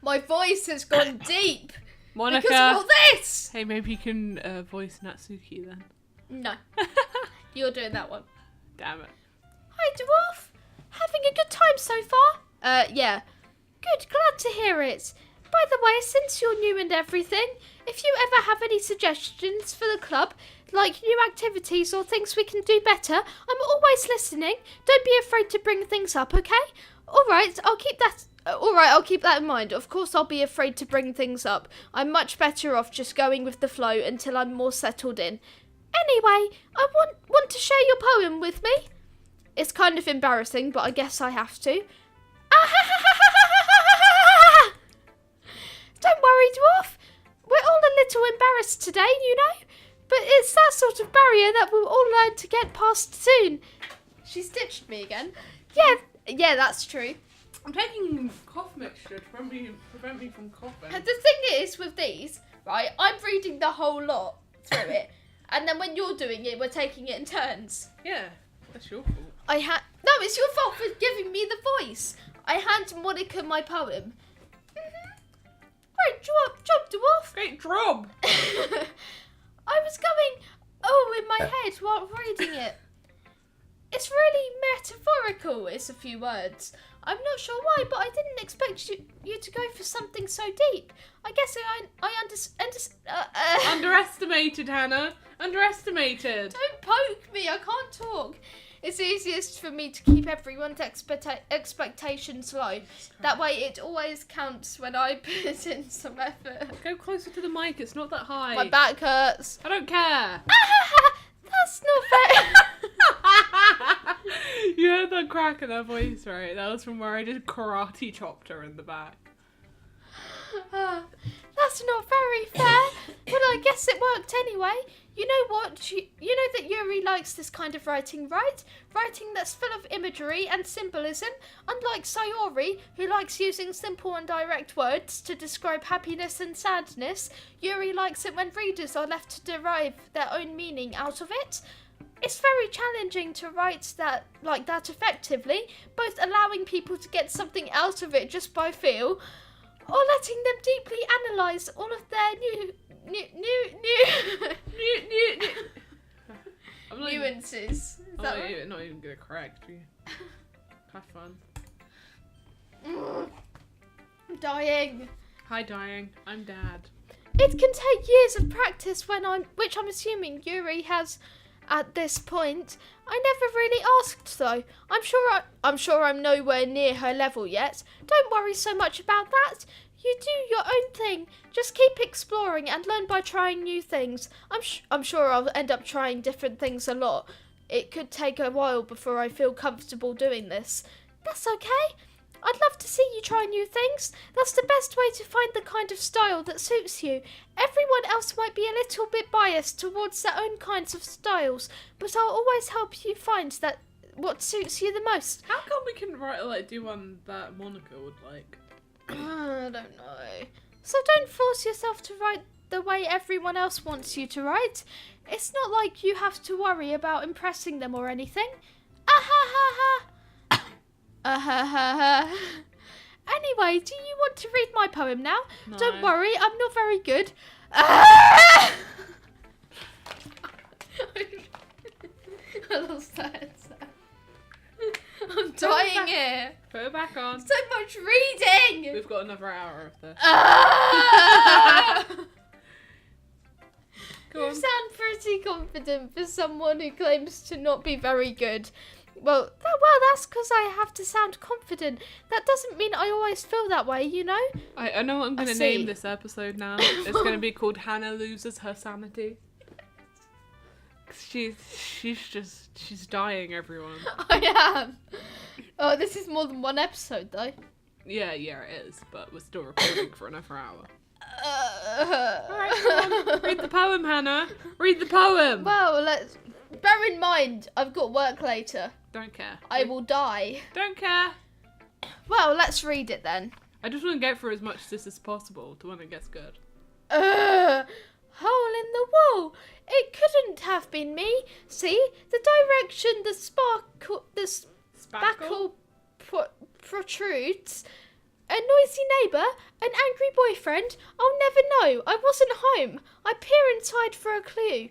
My voice has gone deep. Monica. Because of all this. Hey, maybe you can voice Natsuki then. No. You're doing that one. Damn it. Hi, Dwarf. Having a good time so far? Yeah. Good, glad to hear it. By the way, since you're new and everything, if you ever have any suggestions for the club, like new activities or things we can do better, I'm always listening. Don't be afraid to bring things up, okay? Alright, I'll keep that in mind. Of course I'll be afraid to bring things up. I'm much better off just going with the flow until I'm more settled in. Anyway, I want to share your poem with me. It's kind of embarrassing, but I guess I have to. Don't worry, Dwarf. We're all a little embarrassed today, you know. But it's that sort of barrier that we'll all learn to get past soon. She stitched me again. Yeah, that's true. I'm taking cough mixture to prevent me from coughing. The thing is, with these, right, I'm reading the whole lot through it. And then when you're doing it, we're taking it in turns. Yeah, that's your fault. No, it's your fault for giving me the voice. I hand Monica my poem. Right, job, Dwarf. Great job. I was going, in my head while reading it. It's really metaphorical, it's a few words. I'm not sure why, but I didn't expect you to go for something so deep. I guess I Underestimated, Hannah. Underestimated. Don't poke me, I can't talk. It's easiest for me to keep everyone's expectations low. That way it always counts when I put in some effort. Go closer to the mic, it's not that high. My back hurts. I don't care. That's not fair. You heard that crack in her voice, right? That was from where I just karate chopped her in the back. That's not very fair, but I guess it worked anyway. You know what? You know that Yuri likes this kind of writing, right? Writing that's full of imagery and symbolism. Unlike Sayori, who likes using simple and direct words to describe happiness and sadness, Yuri likes it when readers are left to derive their own meaning out of it. It's very challenging to write like that effectively, both allowing people to get something out of it just by feel, or letting them deeply analyse all of their nuances. I'm not even gonna correct you. Have fun. I'm dying. Hi, dying. I'm Dad. It can take years of practice which I'm assuming Yuri has at this point. I never really asked though. I'm sure I'm nowhere near her level yet. Don't worry so much about that. You do your own thing. Just keep exploring and learn by trying new things. I'm sure I'll end up trying different things a lot. It could take a while before I feel comfortable doing this. That's okay. I'd love to see you try new things. That's the best way to find the kind of style that suits you. Everyone else might be a little bit biased towards their own kinds of styles, but I'll always help you find what suits you the most. How come we can do one that Monica would like? I don't know. So don't force yourself to write the way everyone else wants you to write. It's not like you have to worry about impressing them or anything. Anyway, do you want to read my poem now? No. Don't worry, I'm not very good. I lost that. I'm dying here. Put it back on. So much reading. We've got another hour of this. You sound pretty confident for someone who claims to not be very good. Well, that's because I have to sound confident. That doesn't mean I always feel that way, you know? I know what I'm going to name this episode now. It's going to be called Hanne Loses Her Sanity. She's dying, everyone. I am. Oh, this is more than one episode, though. Yeah, it is. But we're still recording for another hour. Alright, come on. Read the poem, Hannah. Read the poem. Well, bear in mind, I've got work later. Don't care. I will die. Don't care. Well, let's read it then. I just want to get through as much of this as possible to when it gets good. Hole in the wall. It couldn't have been me. See, the direction the spackle protrudes. A noisy neighbour? An angry boyfriend? I'll never know. I wasn't home. I peer inside for a clue.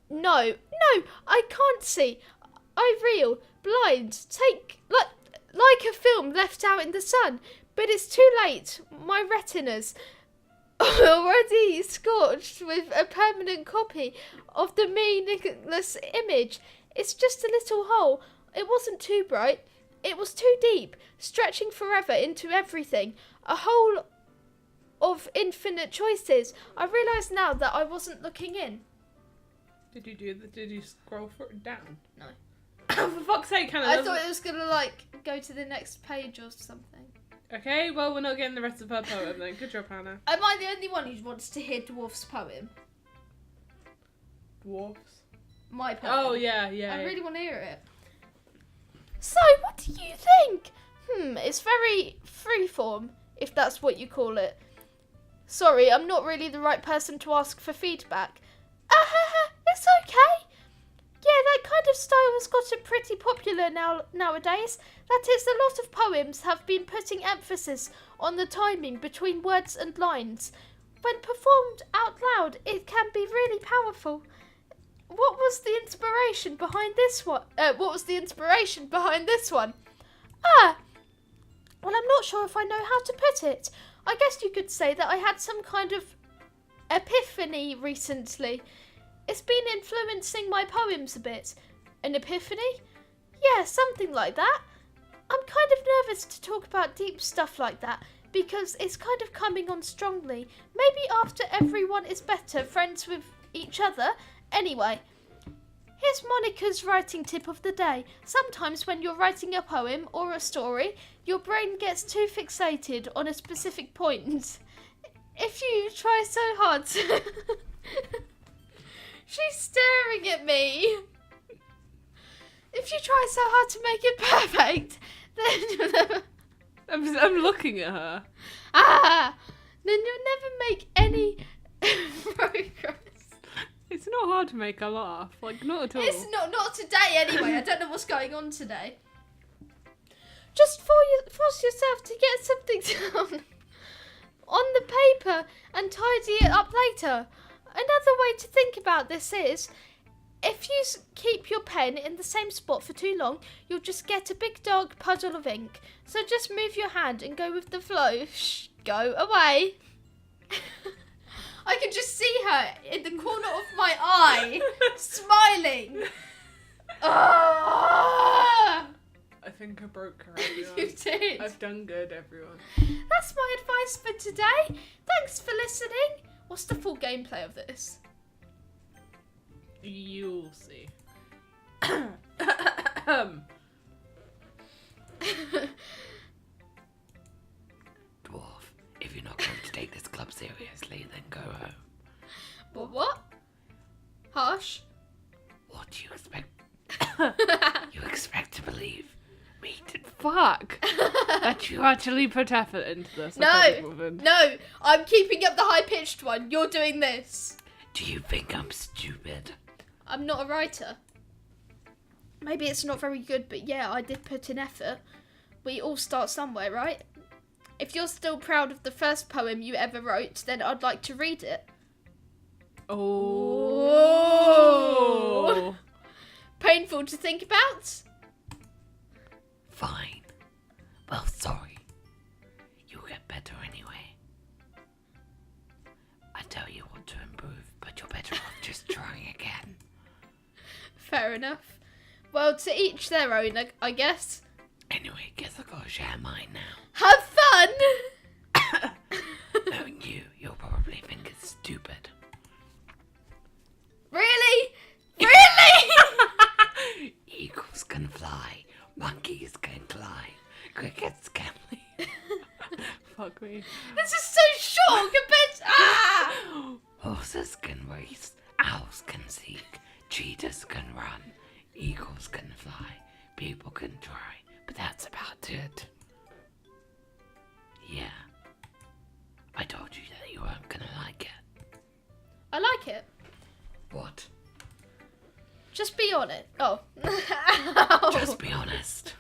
No, I can't see. I reel, blind, take like a film left out in the sun. But it's too late. My retinas already scorched with a permanent copy of the meaningless image. It's just a little hole. It wasn't too bright. It was too deep, stretching forever into everything. A hole of infinite choices. I realise now that I wasn't looking in. Did you scroll down? No. For fuck's sake, Hannah. I thought it was gonna go to the next page or something. Okay, well we're not getting the rest of her poem then. Good job, Hannah. Am I the only one who wants to hear Dwarf's poem? Dwarfs? My poem. Oh yeah. I really want to hear it. So, what do you think? It's very freeform, if that's what you call it. Sorry, I'm not really the right person to ask for feedback. It's okay. Yeah, that kind of style has gotten pretty popular nowadays. That is, a lot of poems have been putting emphasis on the timing between words and lines. When performed out loud, it can be really powerful. What was the inspiration behind this one? Well, I'm not sure if I know how to put it. I guess you could say that I had some kind of epiphany recently. It's been influencing my poems a bit. An epiphany? Yeah, something like that. I'm kind of nervous to talk about deep stuff like that because it's kind of coming on strongly. Maybe after everyone is better friends with each other. Anyway, here's Monica's writing tip of the day. Sometimes when you're writing a poem or a story, your brain gets too fixated on a specific point. If you try so hard to... She's staring at me. If you try so hard to make it perfect, then... I'm looking at her. Then you'll never make any progress. It's not hard to make her laugh, not at all. It's not today anyway. I don't know what's going on today. Just force yourself to get something down on the paper and tidy it up later. Another way to think about this is, if you keep your pen in the same spot for too long, you'll just get a big dark puddle of ink. So just move your hand and go with the flow. Shh, go away. I can just see her in the corner of my eye, smiling. I think I broke her, everyone. You did. I've done good, everyone. That's my advice for today. Thanks for listening. What's the full gameplay of this? You'll see. Dwarf, if you're not going to take this club seriously, then go home. What? Harsh? What do you expect? You expect to believe me to... Fuck! That you actually put effort into this. No, I'm keeping up the high-pitched one. You're doing this. Do you think I'm stupid? I'm not a writer. Maybe it's not very good, but yeah, I did put in effort. We all start somewhere, right? If you're still proud of the first poem you ever wrote, then I'd like to read it. Oh. Painful to think about? Fine. Well, sorry. You'll get better anyway. I tell you what to improve, but you're better off just trying again. Fair enough. Well, to each their own, I guess. Anyway, guess I gotta share mine now. Have fun! Knowing you, you'll probably think it's stupid. Really? Really? Eagles can fly, monkeys can climb, crickets can leap. Fuck me. This is so short compared to... Horses can race, owls can seek, cheetahs can run, eagles can fly, people can try, but that's about it. Yeah. I told you that you weren't gonna like it. I like it. What? Just be on it. Oh. Just be honest.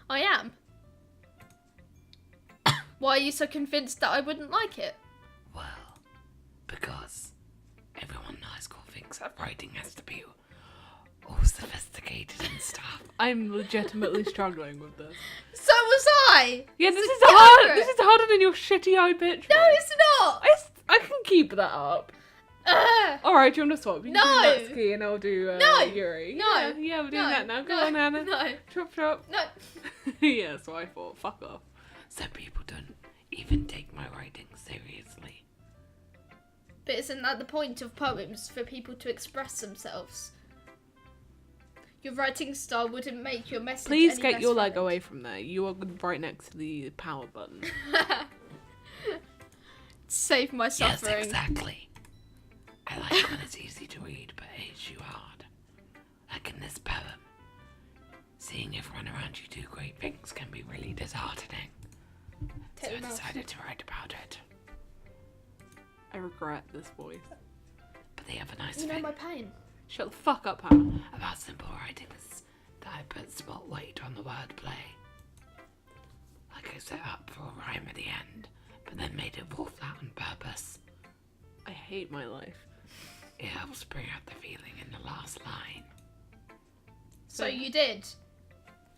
I am. Why are you so convinced that I wouldn't like it? Well, because everyone in high school thinks that writing has to be all sophisticated and stuff. I'm legitimately struggling with this. So was I! Yeah, this is get hard. over This it. is harder than your shitty high pitch. No, voice. it's not! I can keep that up. Ugh. Alright, do you want to swap? You No. can do Natsuki and I'll do No. Yuri. No. Yeah, we're doing No. that now. Go No. on, Hanne. No. Chop. No. Yeah, so I thought, fuck off. So people don't even take my writing seriously. But isn't that the point of poems? For people to express themselves? Your writing style wouldn't make your message Please any get less your leg valid. away from there. You are right next to the power button. Save my Yes, suffering. exactly. I like when it's easy to read but hits you hard. Like in this poem. Seeing everyone around you do great things can be really disheartening. So I decided to write about it. I regret this voice. But they have a nice You know thing my pain. Shut the fuck up, Hanne. about simple writing is that I put spotlight on the wordplay. Like I set up for a rhyme at the end, but then made it fall flat on purpose. I hate my life. It helps bring out the feeling in the last line. So you did.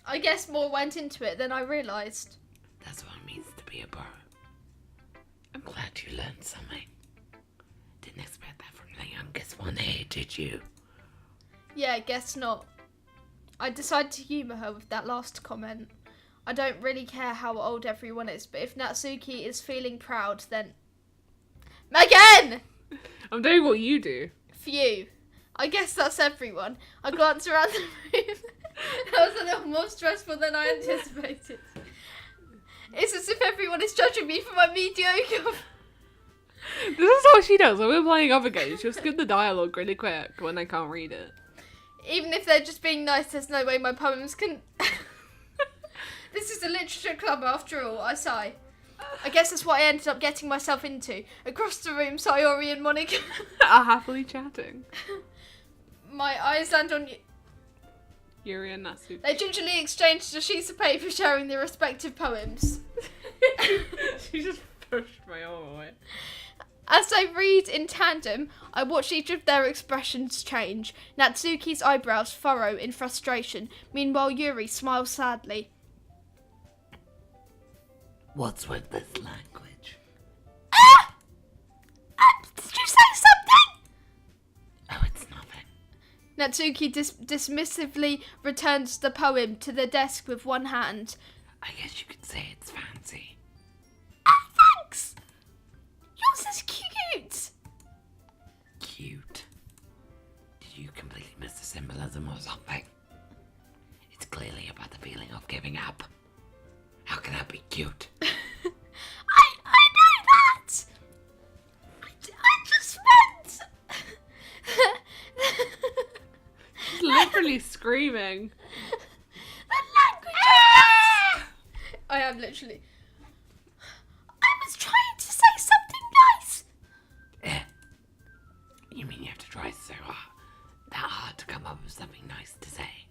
I guess more went into it than I realised. That's what it means to be a bro. I'm glad you learned something. Didn't expect that from the youngest one here, did you? Yeah, guess not. I decided to humour her with that last comment. I don't really care how old everyone is, but if Natsuki is feeling proud, then... Megan! I'm doing what you do. Phew. I guess that's everyone. I glanced around the room. That was a little more stressful than I anticipated. It's as if everyone is judging me for my mediocre... This is what she does when we're playing other games. She'll skip the dialogue really quick when I can't read it. Even if they're just being nice, there's no way my poems can... This is a literature club after all, I sigh. I guess that's what I ended up getting myself into. Across the room, Sayori and Monica. Are happily chatting. My eyes land on you. Yuri and Natsuki. They gingerly exchanged a sheet of paper sharing their respective poems. She just pushed my arm away. As they read in tandem, I watch each of their expressions change. Natsuki's eyebrows furrow in frustration. Meanwhile, Yuri smiles sadly. What's with this language? Ah! Did you say something? Oh, it's nothing. Natsuki dismissively returns the poem to the desk with one hand. I guess you could say it's fancy. Ah, thanks! Yours is cute! Cute. Did you completely miss the symbolism or something? It's clearly about the feeling of giving up. How can that be cute? I know that! I just meant... She's literally screaming. The language I am literally... I was trying to say something nice! Eh. You mean you have to try so hard to come up with something nice to say?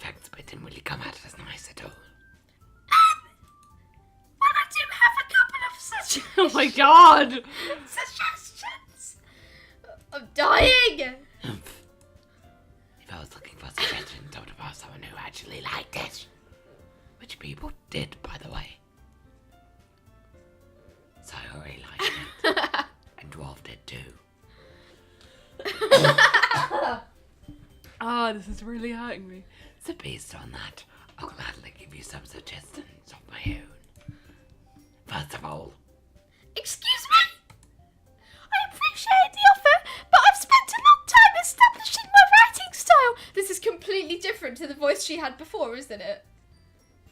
Thanks, but it didn't really come out as nice at all. Well, I do have a couple of suggestions. Oh my god! Suggestions! I'm dying! If I was looking for suggestions, I would have asked someone who actually liked it. Which people did, by the way. So I already liked it. And Dwarf did too. Ah, this is really hurting me. So based on that, I'll gladly give you some suggestions of my own. First of all, Excuse me? I appreciate the offer, but I've spent a long time establishing my writing style. This is completely different to the voice she had before, isn't it?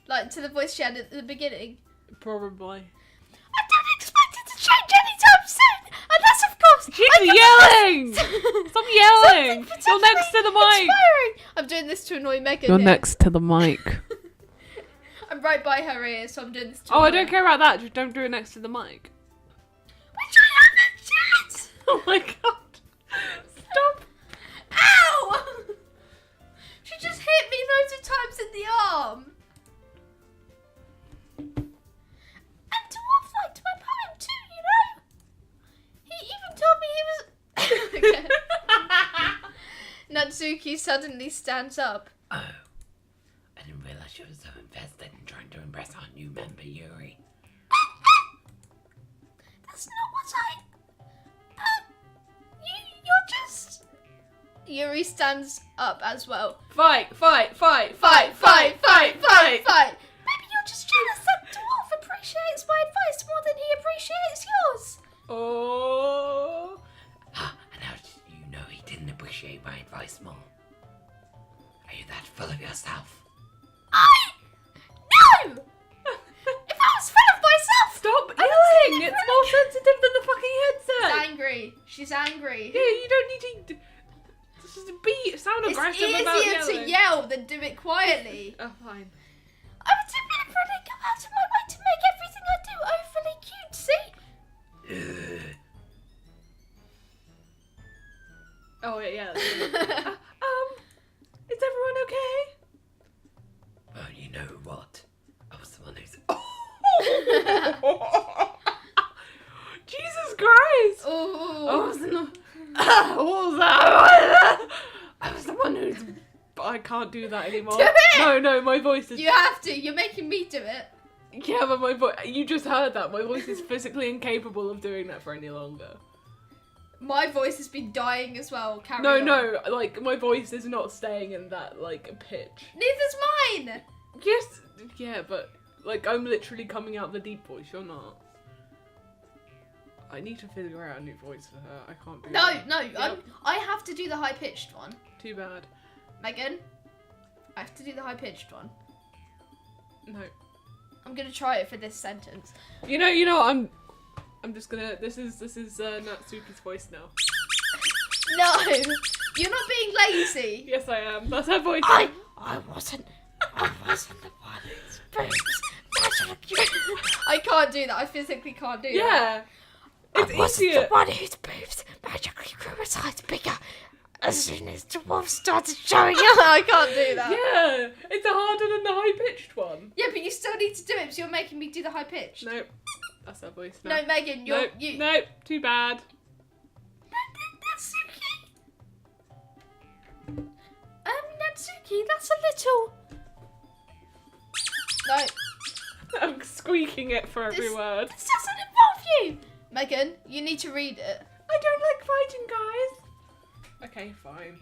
Like, to the voice she had at the beginning. Probably. I don't expect it to change anytime soon, unless, of course, She's yelling! Stop yelling! You're next to the mic! Inspiring. I'm doing this to annoy Megan. You're here. next to the mic. I'm right by her ear, so I'm doing this to Oh, I annoy don't her. care about that. Just don't do it next to the mic. Which I haven't yet! Oh my god. Stop. Ow! She just hit me loads of times in the arm. Natsuki suddenly stands up. Oh, I didn't realize you were so invested in trying to impress our new member, Yuri. That's not what you're just... Yuri stands up as well. Fight! Maybe you're just jealous that dwarf appreciates my advice more than he appreciates yours. Oh. And how did you know he didn't appreciate my advice more? Are you that full of yourself? No! If I was full of myself... Stop yelling! It's more sensitive than the fucking headset! She's angry. She's angry. Yeah, you don't need to just sound aggressive It's about easier yelling. to yell than do it quietly. Oh, fine. I would deliberately go out of my way to make everything I do overly cutesy. Oh, yeah. Is everyone okay? Well, you know what? I was the one who's... Jesus Christ! Oh. I was that? I was the one who's... I can't do that anymore. Do it! No, my voice is... You have to. You're making me do it. Yeah, but my voice... You just heard that. My voice is physically incapable of doing that for any longer. My voice has been dying as well. Carry on. No, like, my voice is not staying in that, like, pitch. Neither's mine. Yes, yeah, but, like, I'm literally coming out the deep voice, you're not. I need to figure out a new voice for her. I can't do that. No, Yep. I have to do the high-pitched one. Too bad. Megan, I have to do the high-pitched one. No. I'm gonna try it for this sentence. You know what, I'm just gonna, this is Natsuki's voice now. No, you're not being lazy. Yes, I am. That's her voice. I wasn't the one who's boobs. I can't do that. I physically can't do that. Yeah. It's I wasn't easier. the one whose boobs magically grew a size bigger as soon as the wolf started showing up. I can't do that. Yeah, it's harder than the high-pitched one. Yeah, but you still need to do it because you're making me do the high-pitched. Nope. That's her voice now. No, Megan, you're... Nope. Nope. Too bad. Natsuki, that's a little... No, I'm squeaking it for every This- word. this doesn't involve you. Megan, you need to read it. I don't like fighting, guys. Okay, fine.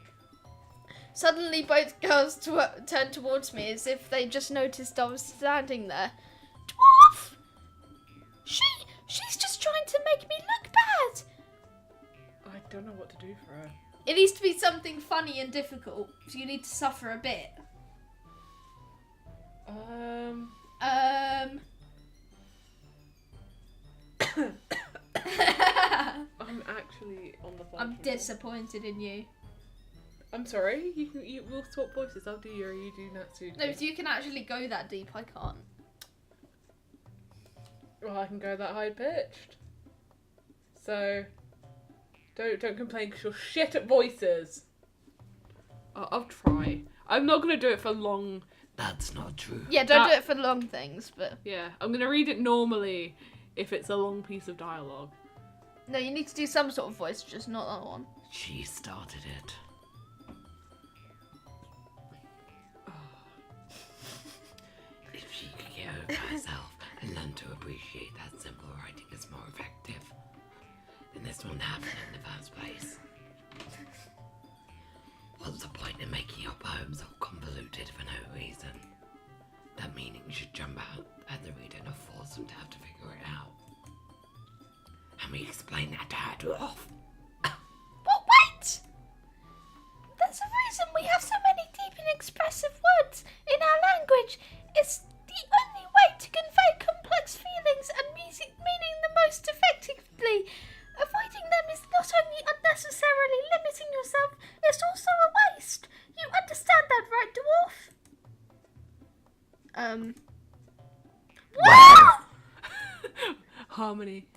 Suddenly, both girls turned towards me as if they just noticed I was standing there. Dwarf! She's just trying to make me look bad. I don't know what to do for her. It needs to be something funny and difficult, so you need to suffer a bit. I'm actually on the phone. I'm disappointed in you. I'm sorry. We'll swap voices. I'll do Yuri. You do Natsuki. No, if you can actually go that deep, I can't. Well, I can go that high pitched. So don't complain because you're shit at voices. I'll try. I'm not gonna do it for long. That's not true. Yeah, don't do it for long things, but... Yeah, I'm gonna read it normally if it's a long piece of dialogue. No, you need to do some sort of voice, just not that one. She started it. If she could get over herself and learn to appreciate that simple writing is more effective, then this wouldn't happen in the first place. What's the point in making your poems all convoluted for no reason? That meaning should jump out at the reader and force them to have to figure it out. And we explain that to her dwarf. But wait! There's a reason we have so many deep and expressive words in our language. It's the only way to convey complex feelings and music meaning the most effectively. Avoiding them is not only unnecessarily limiting yourself, it's also a waste. You understand that, right, dwarf? Harmony.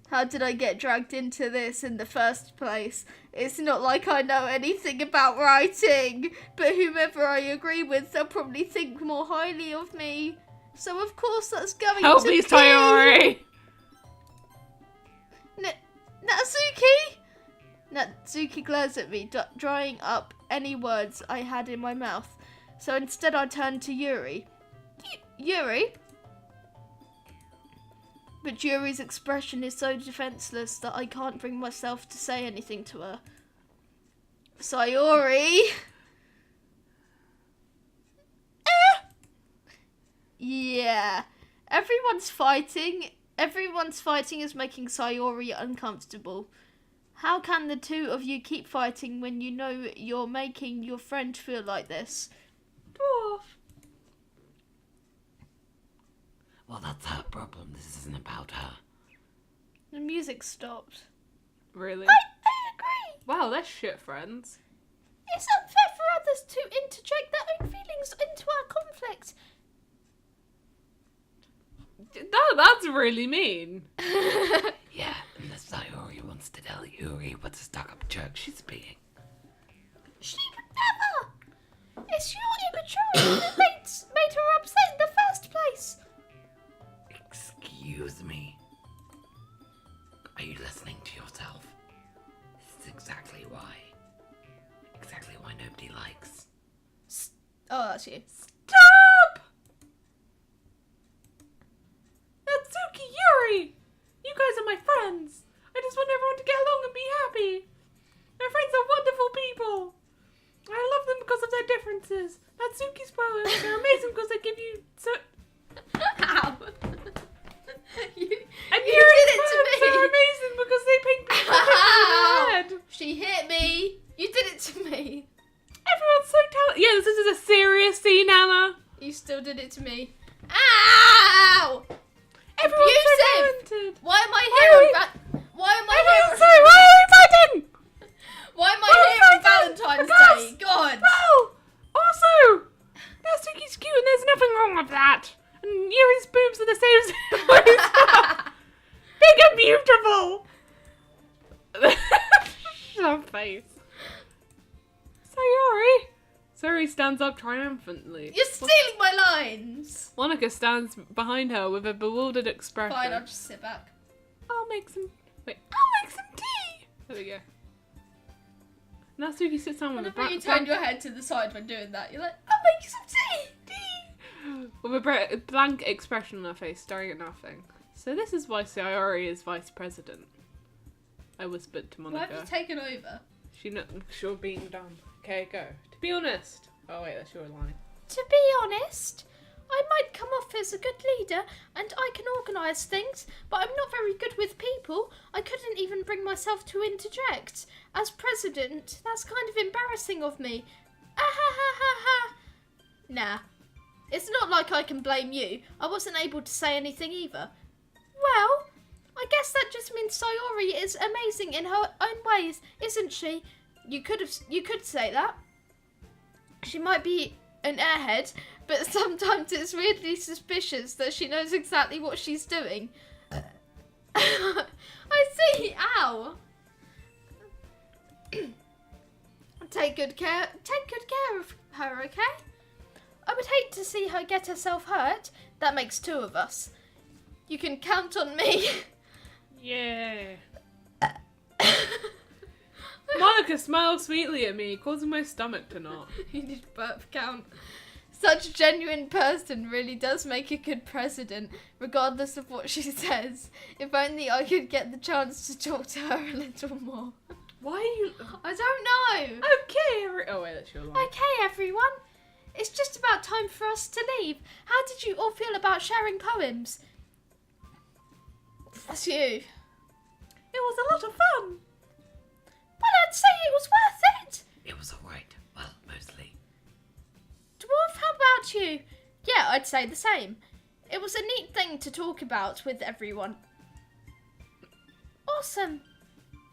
How did I get dragged into this in the first place? It's not like I know anything about writing, but whomever I agree with, they'll probably think more highly of me. So of course that's going Help to me, be... Sayori! Natsuki? Natsuki glares at me, drying up any words I had in my mouth. So instead I turn to Yuri. Yuri? But Yuri's expression is so defenseless that I can't bring myself to say anything to her. Sayori! Yeah. Everyone's fighting is making Sayori uncomfortable. How can the two of you keep fighting when you know you're making your friend feel like this? Dwarf. Well, that's her problem. This isn't about her. The music stopped. Really? I agree. Wow, they're shit friends. It's unfair for others to interject their own feelings into our conflict. That's really mean. Yeah, and the Sayori wants to tell Yuri what a stuck-up jerk she's being. She would never. It's your immaturity that made her upset in the first place. Excuse me. Are you listening to yourself? This is exactly why. Exactly why nobody likes. Oh, that's you. Stop! Natsuki, Yuri! You guys are my friends. I just want everyone to get along and be happy. My friends are wonderful people. I love them because of their differences. Natsuki's poems are amazing because they give you so... Ow. And You Yuri's did it to poems me. are amazing because they paint people in Ow. the head. She hit me. You did it to me. Everyone's so talented. Yeah, this is a serious scene, Anna. You still did it to me. Ow! Everyone's so Abusive. talented. Why am I Why here? are we- Why am I Everyone's here? so... Why are we fighting? Why am I Why are we here on fighting? Valentine's Because- Day? God. Well, also, Natsuki's cute and there's nothing wrong with that. And Yuri's boobs are the same as big and beautiful. Some face. Sayori stands up triumphantly. You're stealing my lines. Monica stands behind her with a bewildered expression. Fine, I'll just sit back. I'll make some tea. There we go. Natsuki sits down with a Whenever you turn your head to the side when doing that, you're like, I'll make you some tea. with a blank expression on her face, staring at nothing. So this is why Sayori is vice president. I whispered to Why Monica. have you taken over? Sure being done. Okay, go. To be honest. Oh wait, that's your line. To be honest, I might come off as a good leader and I can organise things, but I'm not very good with people. I couldn't even bring myself to interject. As president, that's kind of embarrassing of me. Ah ha ha ha ha. Nah. It's not like I can blame you. I wasn't able to say anything either. Well, I guess that just means Sayori is amazing in her own ways, isn't she? You could say that. She might be an airhead, but sometimes it's weirdly suspicious that she knows exactly what she's doing. I see. Ow. Take good care of her, okay? I would hate to see her get herself hurt. That makes two of us. You can count on me. Yeah. Monica smiled sweetly at me, causing my stomach to knot. You need burp count. Such a genuine person really does make a good president, regardless of what she says. If only I could get the chance to talk to her a little more. Why are you... I don't know. Okay, oh wait, that's your line. Okay, everyone. It's just about time for us to leave. How did you all feel about sharing poems? That's you. It was a lot of fun. But I'd say it was worth it. It was alright. Well, mostly. Dwarf, how about you? Yeah, I'd say the same. It was a neat thing to talk about with everyone. Awesome.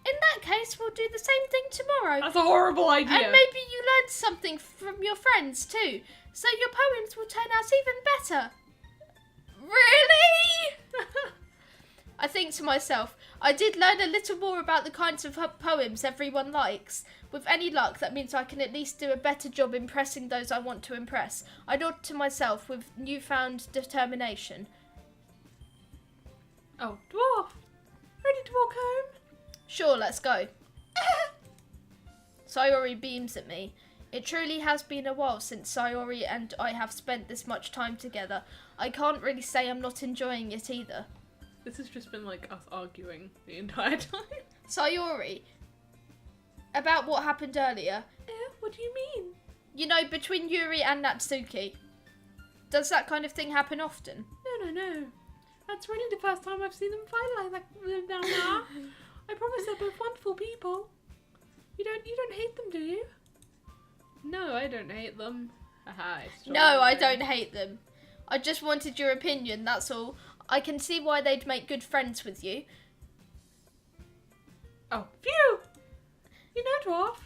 In that case, we'll do the same thing tomorrow. That's a horrible idea. And maybe you learned something from your friends too, so your poems will turn out even better. Really? I think to myself, I did learn a little more about the kinds of poems everyone likes. With any luck, that means I can at least do a better job impressing those I want to impress. I nod to myself with newfound determination. Oh, dwarf. Ready to walk home? Sure, let's go. Sayori beams at me. It truly has been a while since Sayori and I have spent this much time together. I can't really say I'm not enjoying it either. This has just been like us arguing the entire time. Sayori, about what happened earlier. What do you mean? You know, between Yuri and Natsuki. Does that kind of thing happen often? No. That's really the first time I've seen them fight like that now. I promise they're both wonderful people. You don't hate them, do you? No, I don't hate them. Haha, it's No, I don't hate them. I just wanted your opinion, that's all. I can see why they'd make good friends with you. Oh, phew! You know, Dwarf,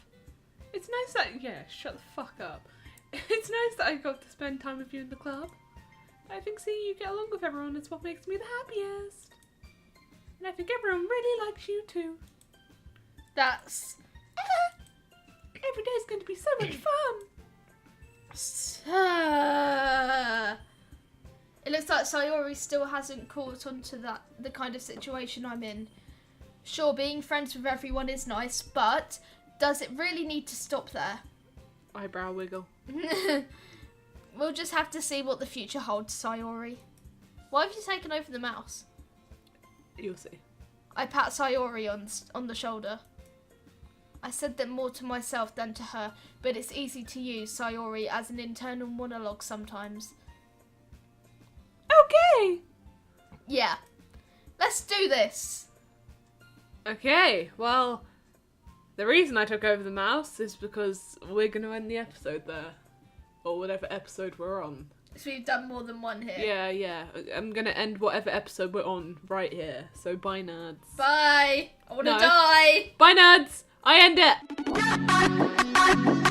it's nice that... Yeah, shut the fuck up. It's nice that I got to spend time with you in the club. I think seeing you get along with everyone is what makes me the happiest. And I think everyone really likes you too. That's... Every day's going to be so much fun. It looks like Sayori still hasn't caught on to the kind of situation I'm in. Sure, being friends with everyone is nice, but does it really need to stop there? Eyebrow wiggle. We'll just have to see what the future holds, Sayori. Why have you taken over the mouse? You'll see. I pat Sayori on the shoulder. I said that more to myself than to her, but it's easy to use Sayori as an internal monologue sometimes. Okay! Yeah. Let's do this! Okay, well, the reason I took over the mouse is because we're going to end the episode there. Or whatever episode we're on. So we've done more than one here. Yeah. I'm going to end whatever episode we're on right here. So bye, nerds. Bye! I want to No. die! Bye, nerds! I end it!